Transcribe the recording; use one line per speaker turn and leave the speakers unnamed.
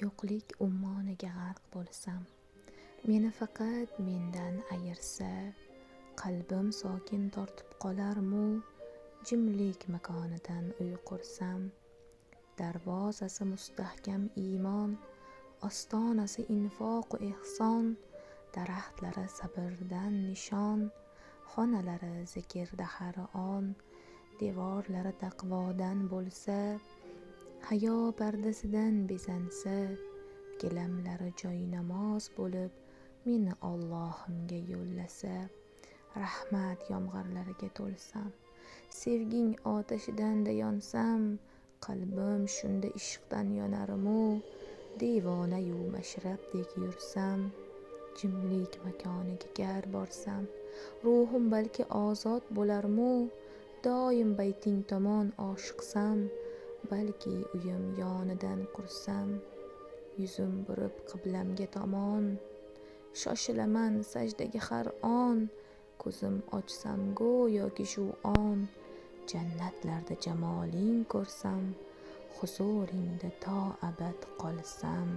yo'qlik ummoniga g'arq bo'lsam, meni faqat mendan ayirsa, qalbim sokin tortib qolarmu, jimlik makonidan uy qursam. Darvozasi mustahkam iymon, ostonasi infoqu ehson, daraxtlari sabrdan nishon, xonalari zikrda har on, devorlari taqvodan bo'lsa, hayo pardasidan bezansa, gilamlari joynamoz bo'lib, meni Allohimga yo'llasa, rahmat yomg'irlariga to'lsam, sevging otashidan-da yonsam, qalbim shunda ishqdan yonarmu, devona-yu mashrabdek yursam, jimlik makoniga gar borsam, ruhim balki ozod bo'larmu, doim bayting tomon oshiqsam, balki uyim yonidan qursam, yuzim burib qiblamga tomon, shoshilaman sajdaga har on, ko'zim ochsam go'yoki shu on, jannatlarda jamoling ko'rsam, huzuringda to abad qolsam.